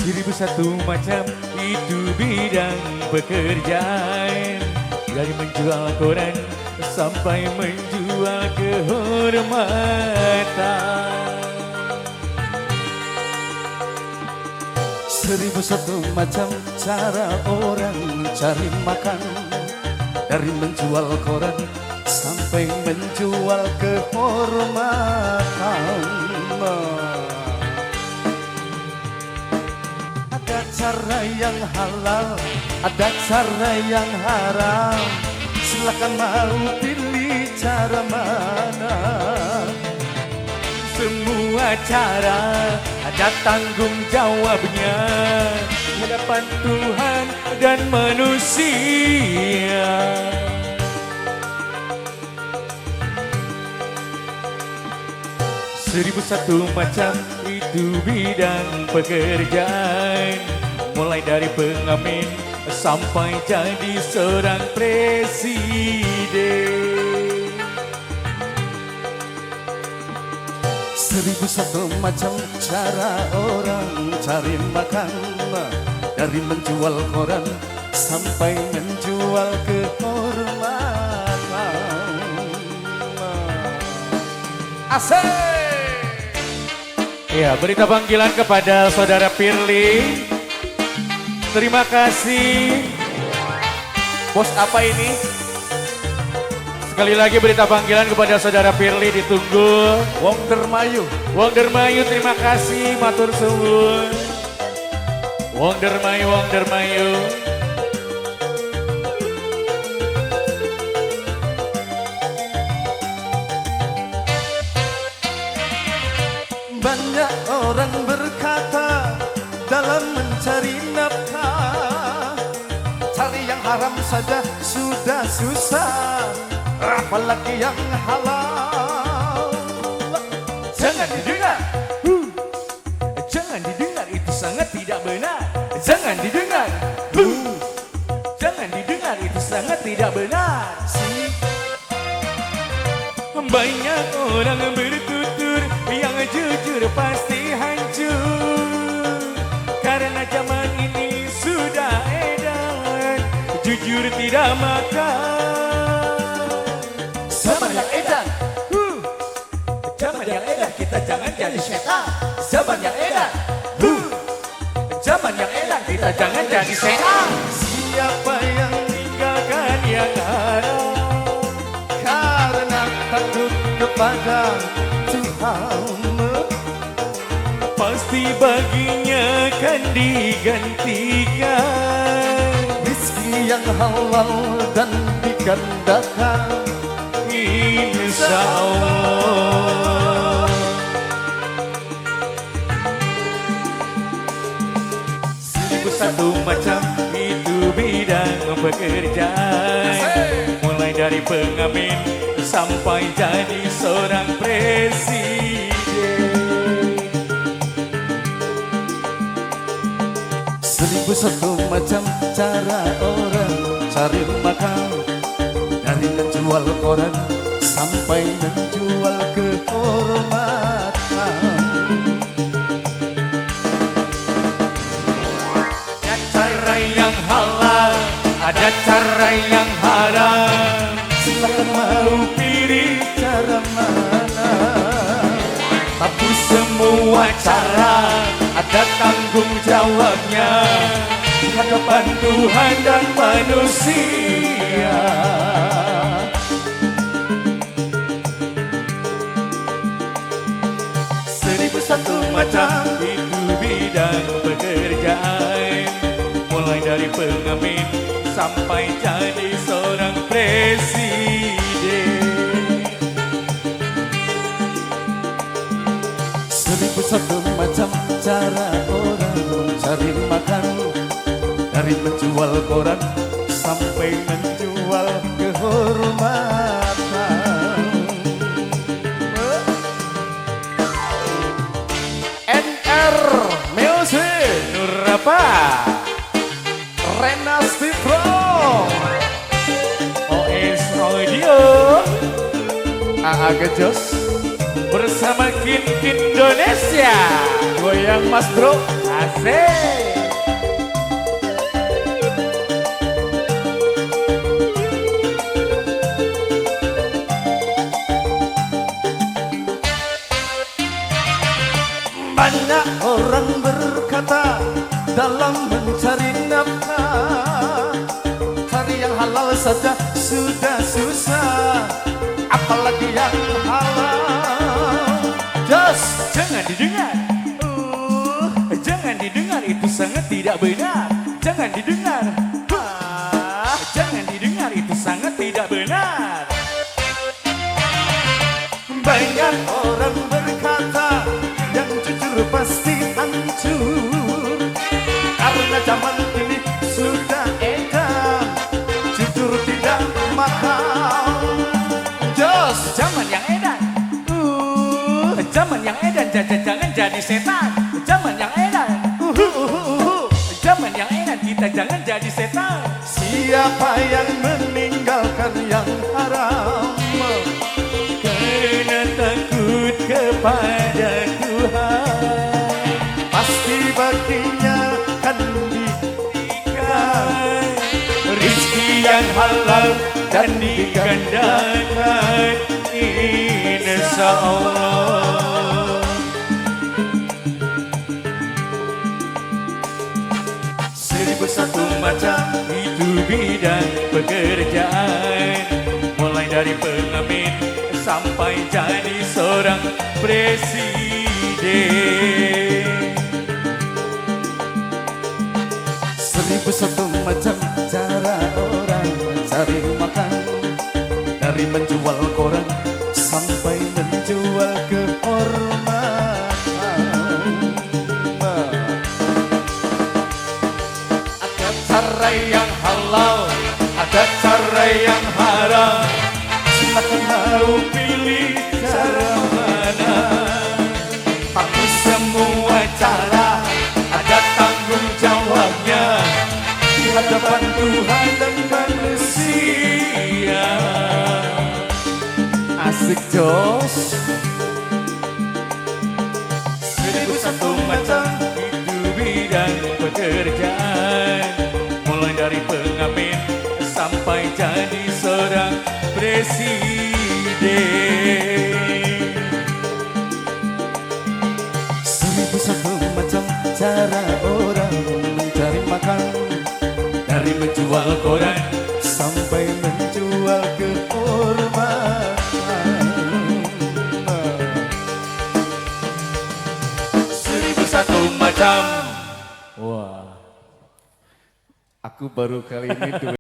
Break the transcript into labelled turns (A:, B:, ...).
A: 1.001 macam itu bidang pekerjaan. Dari menjual koran sampai menjual kehormatan.
B: 1.001 macam cara orang cari makan. Dari menjual koran sampai menjual kehormatan. Ada cara yang halal, ada cara yang haram. Silakan mau pilih cara mana.
A: Semua cara ada tanggung jawabnya hadapan Tuhan dan manusia. Seribu satu macam itu bidang pekerjaan. Mulai dari pengamen sampai jadi seorang presiden.
B: 1.001 macam cara orang cari makan. Dari menjual koran sampai menjual kehormatan.
A: Asik! Ya, berita panggilan kepada Saudara Firly. Terima kasih. Bos apa ini? Sekali lagi berita panggilan kepada Saudara Firly ditunggu.
B: Wong Dermayu.
A: Wong Dermayu terima kasih, matur suwun. Wong Dermayu, Wong Dermayu.
B: Banyak orang berkata dalam mencari nafkah, cari yang haram saja sudah susah, apalagi yang halal.
A: Jangan didengar. Jangan didengar, itu sangat tidak benar. Jangan didengar. Jangan didengar, itu sangat tidak benar. Banyak orang bertutur yang jujur pasti hancur. Karena zaman ini sudah edan, jujur tidak makan.
B: Zaman yang edan,
A: Zaman yang edan, kita jangan jadi setan. Zaman yang edan, Zaman yang edan, kita jangan jadi setan.
B: siapa yang
A: Tinggalkan yang haram.
B: karena takut kepada Tuhan,
A: Pasti baginya akan digantikan.
B: rezeki yang halal dan digandakan.
A: Insya Allah. 1.001 macam itu bidang pekerjaan. Mulai dari pengamen sampai jadi seorang presiden.
B: 1.001 macam cara orang cari makan. Dari menjual koran sampai menjual kehormatan.
A: Ada cara yang halal, ada cara yang haram.
B: Silakan mau pilih cara mana.
A: Tapi semua cara ada tanggung jawabnya di hadapan Tuhan dan manusia. 1.001 macam itu bidang pekerjaan. Mulai dari pengamen sampai jadi seorang presiden.
B: 1.001 macam cara orang cari makan. Dari menjual koran sampai menjual kehormatan. NR Music
A: Nurapa,
B: Renasti Pro
A: OS Audio,
B: AA Gejos
A: bersama Kin Indonesia.
B: goyang Mas Bro.
A: Asik.
B: Banyak orang berkata dalam mencari nafkah, cari yang halal saja sudah susah, apalagi yang halal. Just
A: Jangan didengar. Jangan didengar, itu sangat tidak benar. Jangan didengar. Jangan didengar, itu sangat tidak benar.
B: banyak orang berkata yang jujur pasti hancur, karena zaman ini sudah edan, jujur tidak mahal. Just
A: Zaman yang edan. Zaman yang edan, jangan jadi setan. Zaman yang edan. Zaman yang edan, kita jangan jadi setan.
B: siapa yang meninggalkan yang haram,
A: Karena takut kepada Tuhan,
B: pasti baginya kan diberikan
A: rizki yang halal dan digandakan, insya Allah. Seribu satu macam itu bidang pekerjaan, mulai dari pengamen sampai jadi seorang presiden.
B: 1001 macam cara orang mencari makan, dari menjual koran sampai menjual kehormatan. Ada cara yang halal, ada cara yang haram, silakan mau pilih cara mana. Tapi semua cara ada tanggung jawabnya di hadapan Tuhan dan manusia. Asik Jos.
A: 1001 macam itu bidang pekerjaan, mulai dari pengamen sampai jadi seorang presiden.
B: 1001 macam cara orang mencari makan,
A: Dari menjual koran
B: sampai menjual kehormatan.
A: 1001 macam.
B: Wah, aku baru kali ini